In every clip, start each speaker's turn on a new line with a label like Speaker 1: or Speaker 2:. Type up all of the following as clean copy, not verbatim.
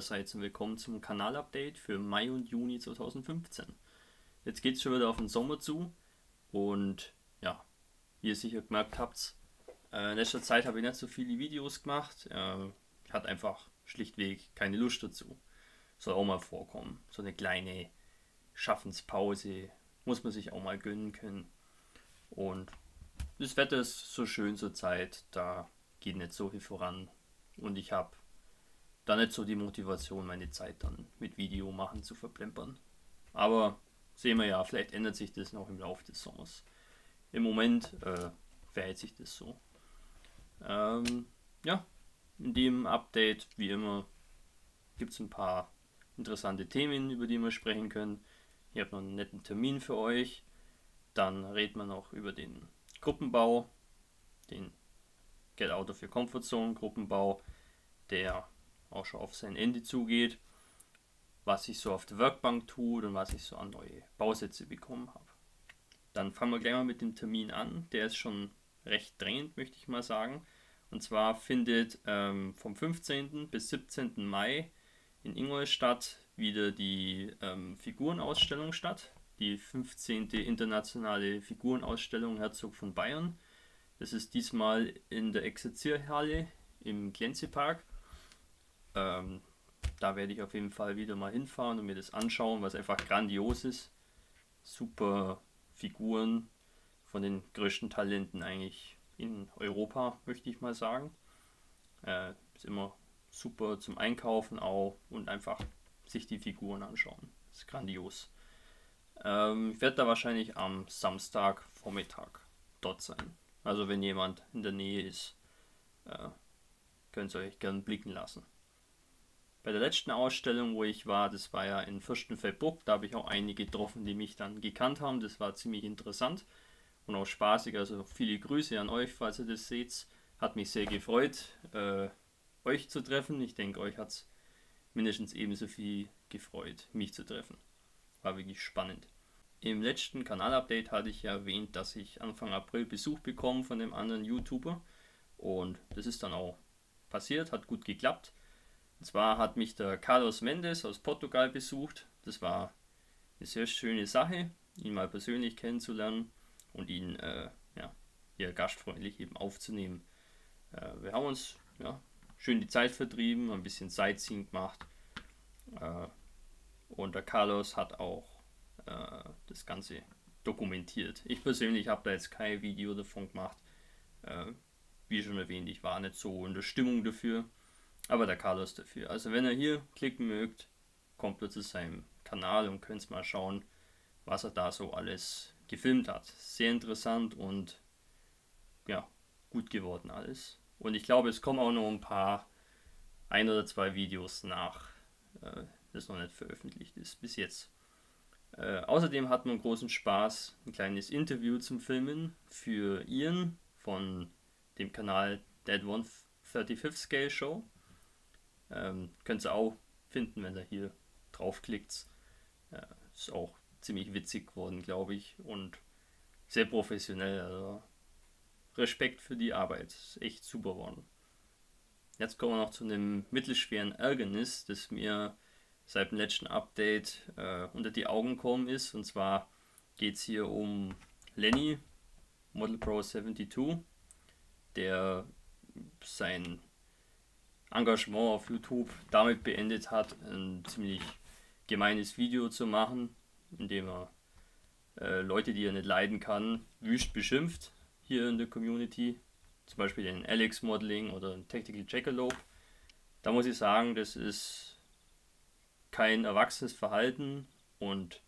Speaker 1: allerseits und willkommen zum Kanalupdate für Mai und Juni 2015. Jetzt geht es schon wieder auf den Sommer zu und ja, wie ihr sicher gemerkt habt, in letzter Zeit habe ich nicht so viele Videos gemacht. Ich hatte einfach schlichtweg keine Lust dazu. Soll auch mal vorkommen. So eine kleine Schaffenspause muss man sich auch mal gönnen können. Und das Wetter ist so schön zur Zeit, da geht nicht so viel voran und ich habe da nicht so die Motivation, meine Zeit dann mit Video machen zu verplempern. Aber sehen wir ja, vielleicht ändert sich das noch im Laufe des Sommers. Im Moment verhält sich das so. Ja, in dem Update, wie immer, gibt es ein paar interessante Themen, über die wir sprechen können. Ich habe noch einen netten Termin für euch. Dann reden wir noch über den Gruppenbau, den Get Out of Your Comfort Zone Gruppenbau, der auch schon auf sein Ende zugeht, was ich so auf der Werkbank tue und was ich so an neue Bausätze bekommen habe. Dann fangen wir gleich mal mit dem Termin an. Der ist schon recht drängend, möchte ich mal sagen. Und zwar findet vom 15. bis 17. Mai in Ingolstadt wieder die Figurenausstellung statt. Die 15. internationale Figurenausstellung Herzog von Bayern. Das ist diesmal in der Exerzierhalle im Glänzepark. Da werde ich auf jeden Fall wieder mal hinfahren und mir das anschauen, was einfach grandios ist. Super Figuren von den größten Talenten eigentlich in Europa, möchte ich mal sagen. Ist immer super zum Einkaufen auch und einfach sich die Figuren anschauen. Ist grandios. Ich werde da wahrscheinlich am Samstagvormittag dort sein. Also wenn jemand in der Nähe ist, könnt ihr euch gerne blicken lassen. Bei der letzten Ausstellung, wo ich war, das war ja in Fürstenfeldbruck, da habe ich auch einige getroffen, die mich dann gekannt haben. Das war ziemlich interessant und auch spaßig. Also viele Grüße an euch, falls ihr das seht. Hat mich sehr gefreut, euch zu treffen. Ich denke, euch hat es mindestens ebenso viel gefreut, mich zu treffen. War wirklich spannend. Im letzten Kanalupdate hatte ich ja erwähnt, dass ich Anfang April Besuch bekomme von dem anderen YouTuber. Und das ist dann auch passiert, hat gut geklappt. Und zwar hat mich der Carlos Mendes aus Portugal besucht. Das war eine sehr schöne Sache, ihn mal persönlich kennenzulernen und ihn hier gastfreundlich eben aufzunehmen. Wir haben uns schön die Zeit vertrieben, ein bisschen Sightseeing gemacht. Und der Carlos hat auch das Ganze dokumentiert. Ich persönlich habe da jetzt kein Video davon gemacht. Wie schon erwähnt, ich war nicht so in der Stimmung dafür. Aber der Carlos dafür. Also wenn ihr hier klicken mögt, kommt ihr zu seinem Kanal und könnt mal schauen, was er da so alles gefilmt hat. Sehr interessant und ja, gut geworden alles. Und ich glaube, es kommen auch noch ein oder zwei Videos nach, das noch nicht veröffentlicht ist bis jetzt. Außerdem hatten wir großen Spaß, ein kleines Interview zum Filmen für Ian von dem Kanal Dead 135th Scale Show. Könnt ihr auch finden, wenn ihr hier draufklickt. Ist auch ziemlich witzig geworden, glaube ich, und sehr professionell. Also Respekt für die Arbeit, ist echt super geworden. Jetzt kommen wir noch zu einem mittelschweren Ärgernis, das mir seit dem letzten Update unter die Augen gekommen ist. Und zwar geht es hier um Lenny, Model Pro 72, der sein Engagement auf YouTube damit beendet hat, ein ziemlich gemeines Video zu machen, in dem er Leute, die er nicht leiden kann, wüst beschimpft hier in der Community, zum Beispiel den Alex Modeling oder den Tactical Jackalope. Da muss ich sagen, das ist kein erwachsenes Verhalten und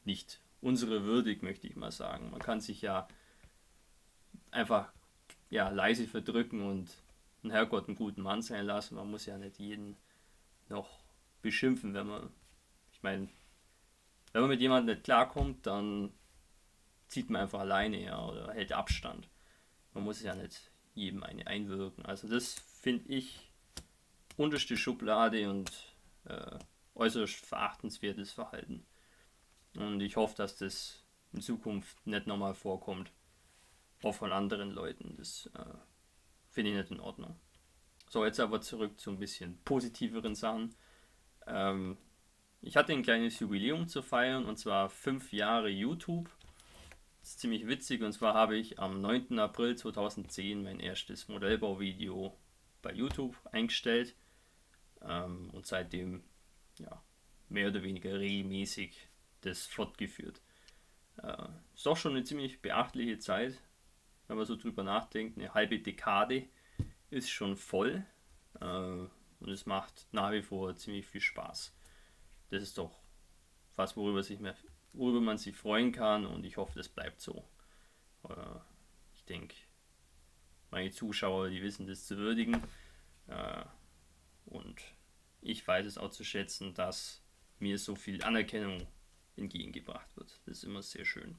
Speaker 1: nicht unsere würdig, möchte ich mal sagen. Man kann sich ja einfach leise verdrücken und einen Herrgott einen guten Mann sein lassen. Man muss ja nicht jeden noch beschimpfen, wenn man mit jemandem nicht klarkommt, dann zieht man einfach alleine oder hält Abstand. Man muss ja nicht jedem eine einwirken. Also das finde ich unterste Schublade und äußerst verachtenswertes Verhalten. Und ich hoffe, dass das in Zukunft nicht nochmal vorkommt. Auch von anderen Leuten. Das finde ich nicht in Ordnung. So, jetzt aber zurück zu ein bisschen positiveren Sachen. Ich hatte ein kleines Jubiläum zu feiern, und zwar 5 Jahre YouTube. Das ist ziemlich witzig, und zwar habe ich am 9. April 2010 mein erstes Modellbauvideo bei YouTube eingestellt, und seitdem, ja, mehr oder weniger regelmäßig das fortgeführt. Ist doch schon eine ziemlich beachtliche Zeit, wenn man so drüber nachdenkt. Eine halbe Dekade ist schon voll, und es macht nach wie vor ziemlich viel Spaß. Das ist doch was, worüber man sich freuen kann, und ich hoffe, das bleibt so. Ich denke, meine Zuschauer, die wissen das zu würdigen, und ich weiß es auch zu schätzen, dass mir so viel Anerkennung entgegengebracht wird. Das ist immer sehr schön.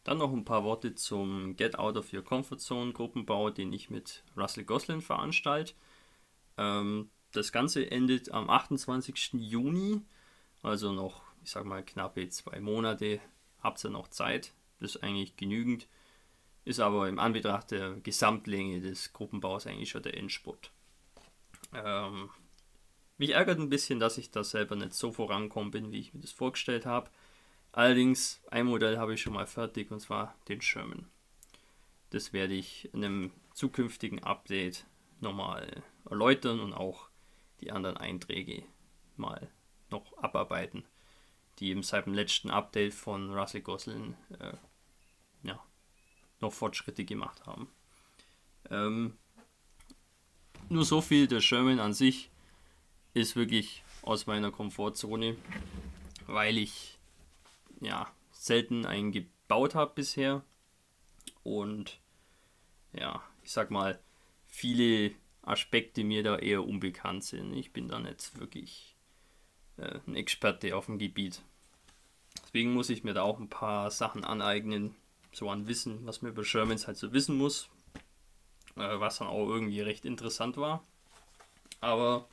Speaker 1: Dann noch ein paar Worte zum Get Out of Your Comfort Zone Gruppenbau, den ich mit Russell Goslin veranstalte. Das Ganze endet am 28. Juni, also noch, ich sag mal, knappe 2 Monate. Habt ihr noch Zeit? Das ist eigentlich genügend. Ist aber im Anbetracht der Gesamtlänge des Gruppenbaus eigentlich schon der Endspurt. Mich ärgert ein bisschen, dass ich da selber nicht so vorankommen bin, wie ich mir das vorgestellt habe. Allerdings, ein Modell habe ich schon mal fertig, und zwar den Sherman. Das werde ich in einem zukünftigen Update nochmal erläutern und auch die anderen Einträge mal noch abarbeiten, die eben seit dem letzten Update von Russell Goslin noch Fortschritte gemacht haben. Nur so viel, der Sherman an sich ist wirklich aus meiner Komfortzone, weil ich selten einen gebaut habe bisher, und ich sag mal, viele Aspekte mir da eher unbekannt sind. Ich bin da nicht wirklich ein Experte auf dem Gebiet. Deswegen muss ich mir da auch ein paar Sachen aneignen, so an Wissen, was man über Shermans halt so wissen muss, was dann auch irgendwie recht interessant war. Aber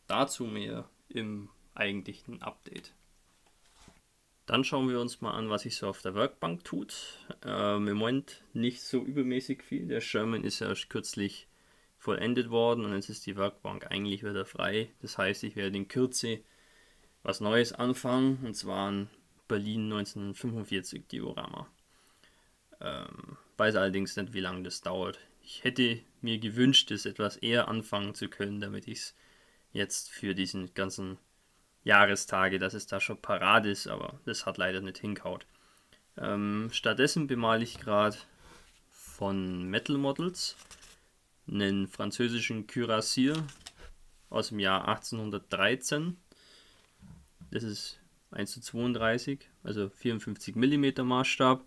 Speaker 1: dazu mehr im eigentlichen Update. Dann schauen wir uns mal an, was sich so auf der Werkbank tut. Im Moment nicht so übermäßig viel. Der Sherman ist ja erst kürzlich vollendet worden, und jetzt ist die Werkbank eigentlich wieder frei. Das heißt, ich werde in Kürze was Neues anfangen, und zwar ein Berlin 1945 Diorama. Weiß allerdings nicht, wie lange das dauert. Ich hätte mir gewünscht, es etwas eher anfangen zu können, damit ich es jetzt für diesen ganzen Jahrestage, dass es da schon parat ist, aber das hat leider nicht hingehaut. Stattdessen bemale ich gerade von Metal Models einen französischen Kürassier aus dem Jahr 1813. Das ist 1:32, also 54 mm Maßstab.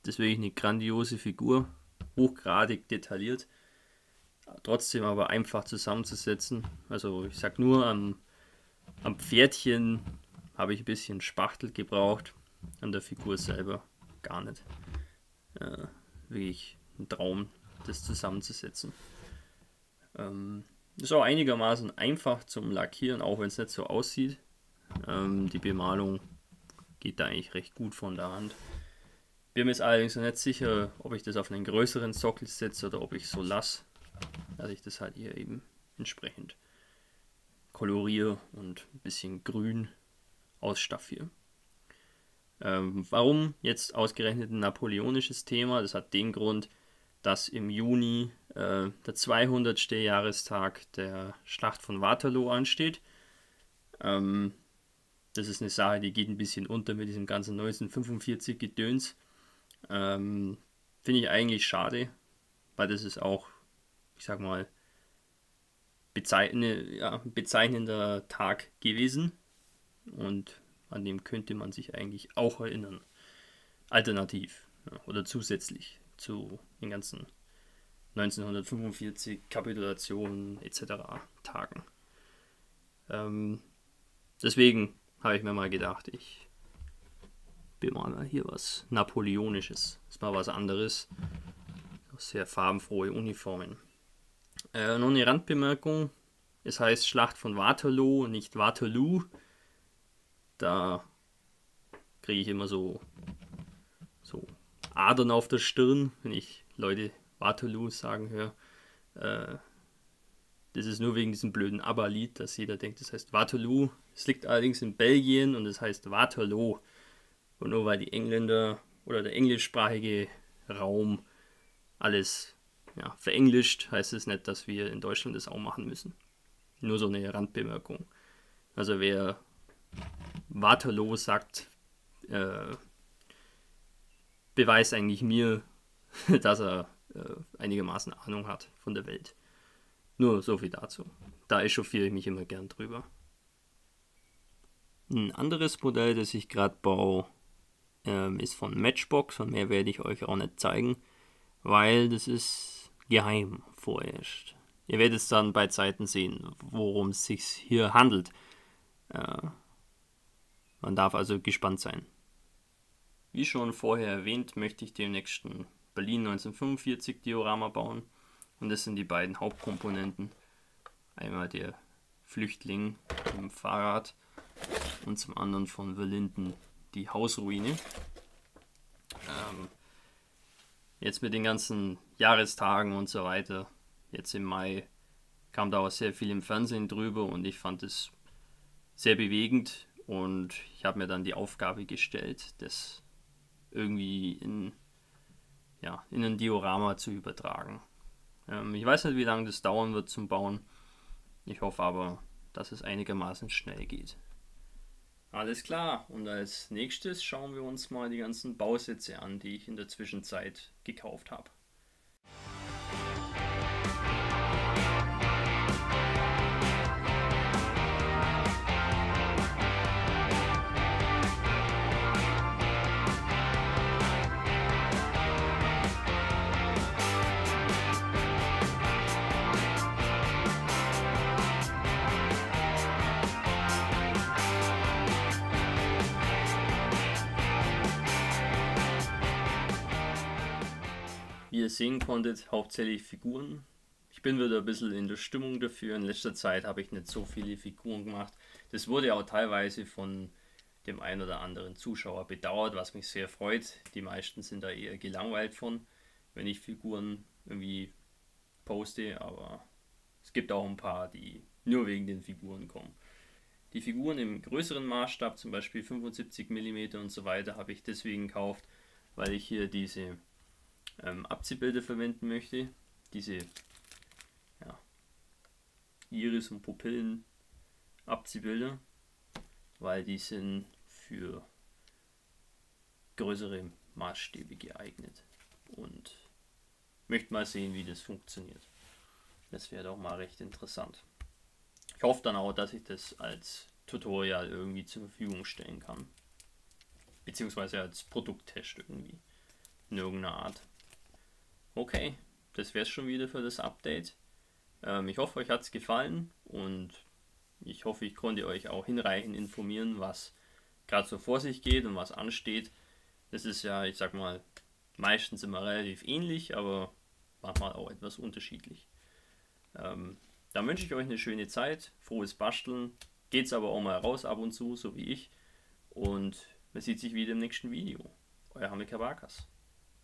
Speaker 1: Das ist wirklich eine grandiose Figur, hochgradig detailliert, trotzdem aber einfach zusammenzusetzen. Also ich sag nur, am Pferdchen habe ich ein bisschen Spachtel gebraucht, an der Figur selber gar nicht. Wirklich ein Traum, das zusammenzusetzen. Ist auch einigermaßen einfach zum Lackieren, auch wenn es nicht so aussieht. Die Bemalung geht da eigentlich recht gut von der Hand. Bin mir jetzt allerdings noch nicht sicher, ob ich das auf einen größeren Sockel setze oder ob ich so lasse, dass ich das halt hier eben entsprechend koloriere und ein bisschen grün ausstaffiere. Warum jetzt ausgerechnet ein napoleonisches Thema? Das hat den Grund, dass im Juni der 200. Jahrestag der Schlacht von Waterloo ansteht. Das ist eine Sache, die geht ein bisschen unter mit diesem ganzen 1945 Gedöns. Finde ich eigentlich schade, weil das ist auch, ich sag mal, bezeichnender Tag gewesen, und an dem könnte man sich eigentlich auch erinnern. Alternativ, oder zusätzlich zu den ganzen 1945 Kapitulationen etc. Tagen. Deswegen habe ich mir mal gedacht, ich bemale hier was Napoleonisches. Das ist mal was anderes. Sehr farbenfrohe Uniformen. Noch eine Randbemerkung. Es heißt Schlacht von Waterloo, nicht Waterloo. Da kriege ich immer so Adern auf der Stirn, wenn ich Leute Waterloo sagen höre. Das ist nur wegen diesem blöden ABBA-Lied, dass jeder denkt, das heißt Waterloo. Es liegt allerdings in Belgien und es heißt Waterloo. Und nur weil die Engländer oder der englischsprachige Raum alles verenglischt, heißt es nicht, dass wir in Deutschland das auch machen müssen. Nur so eine Randbemerkung. Also wer Waterloo sagt, beweist eigentlich mir, dass er einigermaßen Ahnung hat von der Welt. Nur so viel dazu. Da echauffiere ich mich immer gern drüber. Ein anderes Modell, das ich gerade baue, ist von Matchbox und mehr werde ich euch auch nicht zeigen, weil das ist geheim vorerst. Ihr werdet es dann bei Zeiten sehen, worum es sich hier handelt. Man darf also gespannt sein. Wie schon vorher erwähnt, möchte ich den nächsten Berlin 1945 Diorama bauen. Und das sind die beiden Hauptkomponenten. Einmal der Flüchtling im Fahrrad und zum anderen von Verlinden die Hausruine. Jetzt mit den ganzen Jahrestagen und so weiter, jetzt im Mai, kam da auch sehr viel im Fernsehen drüber und ich fand es sehr bewegend und ich habe mir dann die Aufgabe gestellt, das irgendwie in ein Diorama zu übertragen. Ich weiß nicht, wie lange das dauern wird zum Bauen. Ich hoffe aber, dass es einigermaßen schnell geht. Alles klar, und als nächstes schauen wir uns mal die ganzen Bausätze an, die ich in der Zwischenzeit gekauft habe. Wie ihr sehen konntet, hauptsächlich Figuren. Ich bin wieder ein bisschen in der Stimmung dafür. In letzter Zeit habe ich nicht so viele Figuren gemacht. Das wurde auch teilweise von dem einen oder anderen Zuschauer bedauert, was mich sehr freut. Die meisten sind da eher gelangweilt von, wenn ich Figuren irgendwie poste, aber es gibt auch ein paar, die nur wegen den Figuren kommen. Die Figuren im größeren Maßstab, zum Beispiel 75 mm und so weiter, habe ich deswegen gekauft, weil ich hier diese Abziehbilder verwenden möchte. Diese Iris- und Pupillen-Abziehbilder, weil die sind für größere Maßstäbe geeignet. Und möchte mal sehen, wie das funktioniert. Das wäre doch mal recht interessant. Ich hoffe dann auch, dass ich das als Tutorial irgendwie zur Verfügung stellen kann. Beziehungsweise als Produkttest irgendwie. In irgendeiner Art. Okay, das wäre es schon wieder für das Update. Ich hoffe, euch hat es gefallen und ich hoffe, ich konnte euch auch hinreichend informieren, was gerade so vor sich geht und was ansteht. Das ist ja, ich sag mal, meistens immer relativ ähnlich, aber manchmal auch etwas unterschiedlich. Dann wünsche ich euch eine schöne Zeit, frohes Basteln. Geht's aber auch mal raus ab und zu, so wie ich. Und man sieht sich wieder im nächsten Video. Euer Hamid Kabakas.